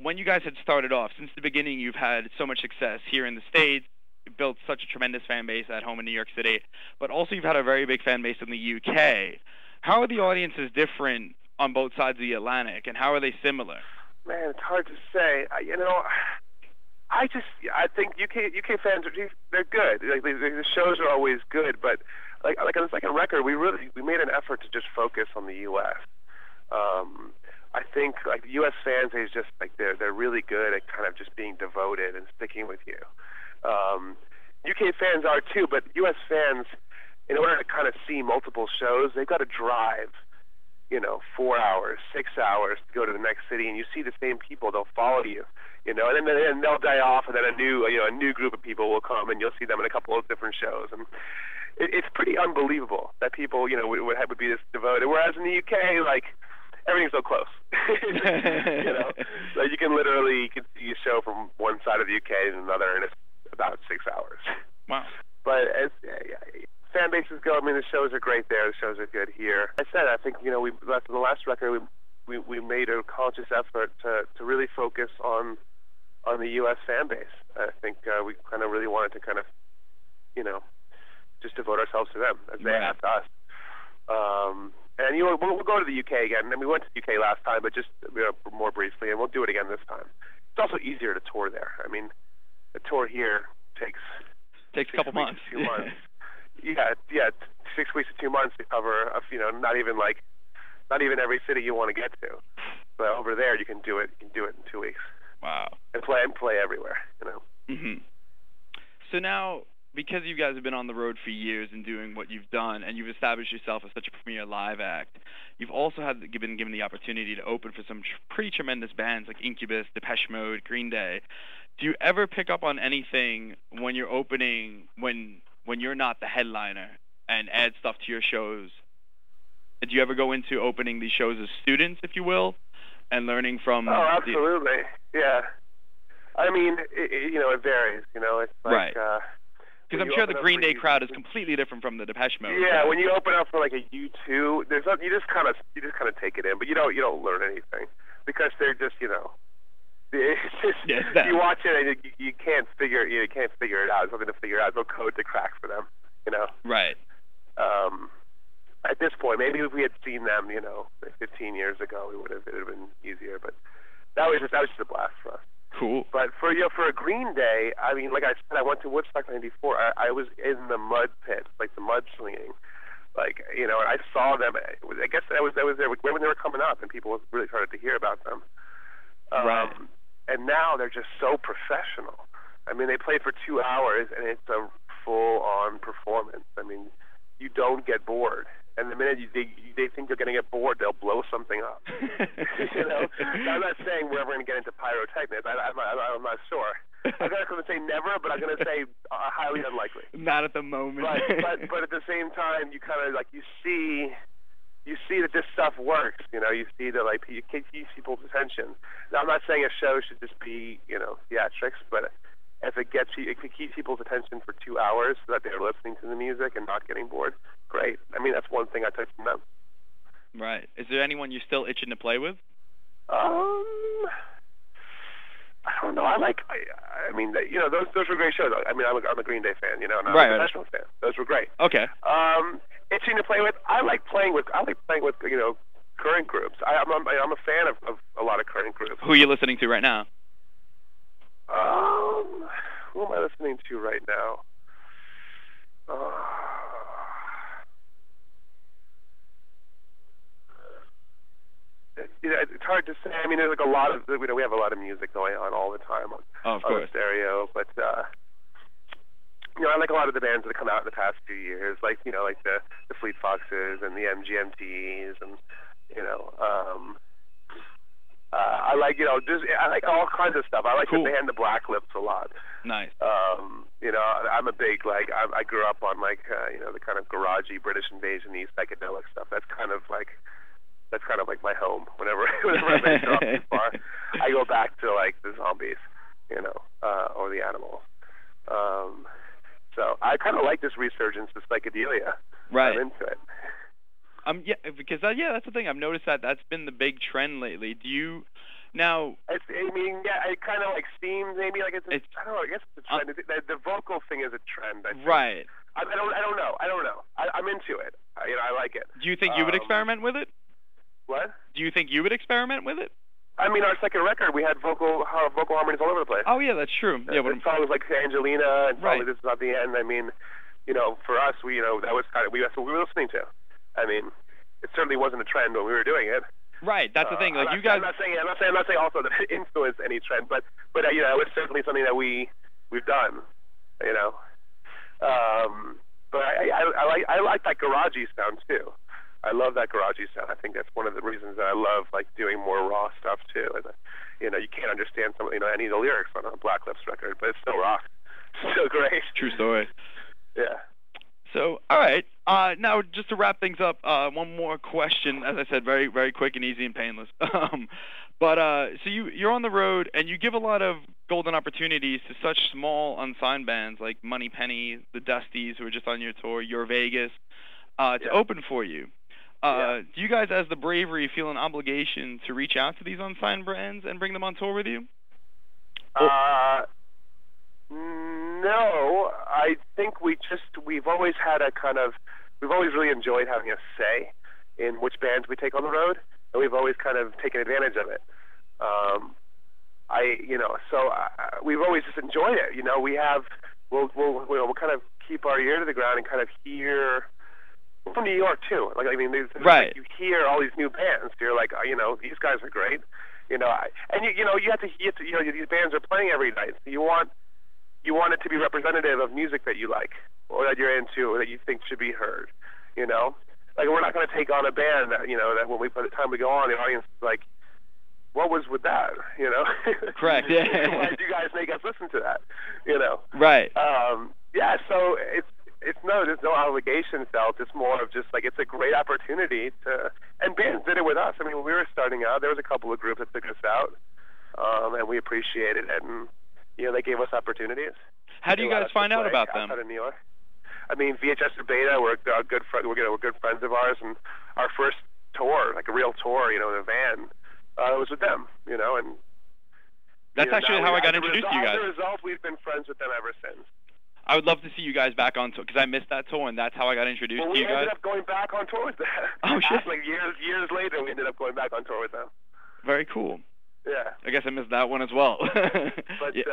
when you guys had started off, since the beginning, you've had so much success here in the States. You built such a tremendous fan base at home in New York City, but also you've had a very big fan base in the UK. How are the audiences different on both sides of the Atlantic, and how are they similar? Man, it's hard to say. I think UK fans they're good. Like the shows are always good, but like on the second record, we made an effort to just focus on the U.S. I think like the U.S. fans is just like they're really good at kind of just being devoted and sticking with you. UK fans are too, but U.S. fans, in order to kind of see multiple shows, they've got to drive, 4 hours, 6 hours to go to the next city, and you see the same people. They'll follow you, and then they'll die off, and then a new group of people will come, and you'll see them in a couple of different shows, and it's pretty unbelievable that people, would be this devoted. Whereas in the UK, like, everything's so close. So you can see a show from one side of the UK to another, and it's about 6 hours. Wow. But as fan bases go, I mean, the shows are great there. The shows are good here. I said, I think, in the last record, we made a conscious effort to really focus on the U.S. fan base. I think we kind of really wanted to kind of, just devote ourselves to them as they have to us. And we'll go to the UK again. And we went to the UK last time, but just more briefly, and we'll do it again this time. It's also easier to tour there. I mean, the tour here takes a couple months. 2 months. Yeah, 6 weeks to 2 months to cover, not even every city you want to get to. But over there, you can do it. You can do it in 2 weeks. Wow. And play everywhere. Mhm. So now, because you guys have been on the road for years and doing what you've done, and you've established yourself as such a premier live act, you've also been given the opportunity to open for some pretty tremendous bands like Incubus, Depeche Mode, Green Day. Do you ever pick up on anything when you're opening, when you're not the headliner, and add stuff to your shows? Do you ever go into opening these shows as students, if you will, and learning from? Oh, absolutely. Yeah. I mean, it varies. It's like. Right. Because I'm sure the Green Day crowd is completely different from the Depeche Mode. Yeah, when you open up for like a U2, you just kind of take it in, but you don't learn anything because they're just it's just, you watch it and you can't figure it out. There's nothing to figure out. There's no code to crack for them. Right. At this point, maybe if we had seen them, 15 years ago, it would have been easier. But that was just a blast for us. Cool. But for a Green Day, I mean, like I said, I went to Woodstock '94. I was in the mud pit, like the mud slinging, and I saw them. I guess I was there when they were coming up, and people really started to hear about them. Right. And now they're just so professional. I mean, they played for 2 hours, and it's a full-on performance. I mean, you don't get bored. And the minute they think you're going to get bored, they'll blow something up. I'm not saying we're ever going to get into pyrotechnics. I'm not sure. I'm not going to say never, but I'm going to say highly unlikely. Not at the moment. But at the same time, you kind of you see that this stuff works. You see that you keep people's attention. Now, I'm not saying a show should just be theatrics, but if it keeps people's attention for 2 hours so that they're listening to the music and not getting bored, great. I mean, that's one thing I took from them. Right. Is there anyone you're still itching to play with? I don't know. I mean, those were great shows. I mean, I'm a Green Day fan, and I'm a professional fan. Those were great. Okay. Itching to play with. I like playing with current groups. I'm a fan of a lot of current groups. Who are you listening to right now? Who am I listening to right now? It's hard to say. I mean, there's a lot of we have a lot of music going on all the time on the stereo, but I like a lot of the bands that have come out in the past few years, like the Fleet Foxes and the MGMTs, and I like I like all kinds of stuff. I like the band the Black Lips a lot. Nice. I'm a big I grew up on the kind of garagey British Invasion-y psychedelic stuff. That's kind of like my home. Whenever I venture off too far, I go back to the Zombies, or the Animals. So I kind of like this resurgence of psychedelia. Right. I'm into it. Yeah, because that's the thing. I've noticed that's been the big trend lately. Now, I mean, yeah, it kind of like seems maybe like it's I don't know. I guess it's a trend. The vocal thing is a trend. I think. right. I don't know. I'm into it. I like it. Do you think you would experiment with it? What? Do you think you would experiment with it? I mean, our second record, we had vocal harmonies all over the place. Oh yeah, that's true. Yeah, but songs like Angelina and right. Probably This Is Not the End. I mean, for us, that was kind of that's what we were listening to. I mean, it certainly wasn't a trend when we were doing it. Right, that's the thing. Like you guys, I'm not saying also that it influenced any trend, but it was certainly something that we've done. But I like that garagey sound too. I love that garagey sound. I think that's one of the reasons that I love like doing more raw stuff too. And you can't understand any of the lyrics on a Black Lips record, but it's still rock. It's still great. True story. Yeah. So, all right. Now, just to wrap things up, one more question. As I said, very, very quick and easy and painless. So you're on the road and you give a lot of golden opportunities to such small unsigned bands like Money Penny, the Dusties, who are just on your tour, Your Vegas, to open for you. Do you guys, as the Bravery, feel an obligation to reach out to these unsigned bands and bring them on tour with you? No, I think we've always really enjoyed having a say in which bands we take on the road, and we've always kind of taken advantage of it. We've always just enjoyed it. We'll kind of keep our ear to the ground and kind of hear. We're from New York too. Right. You hear all these new bands. You're like, these guys are great. You have to. These bands are playing every night. So you want it to be representative of music that you like or that you're into or that you think should be heard. Like we're not going to take on a band that that by the time we go on, the audience is like, what was with that? Correct. Yeah. Why did you guys make us listen to that? Right. Yeah. So there's no obligation felt. It's more of just like it's a great opportunity to. And bands did it with us. I mean, when we were starting out, there was a couple of groups that took us out, and we appreciated it. And they gave us opportunities. How do you guys find out about them? Outside of New York. I mean, VHS or Beta, we're good friends of ours, and our first tour, like a real tour, in a van, was with them, and that's actually how I got introduced to you guys. As a result, we've been friends with them ever since. I would love to see you guys back on tour because I missed that tour, and that's how I got introduced to you guys. We ended up going back on tour with them. Oh shit! Like years later, we ended up going back on tour with them. Very cool. Yeah. I guess I missed that one as well. But yeah.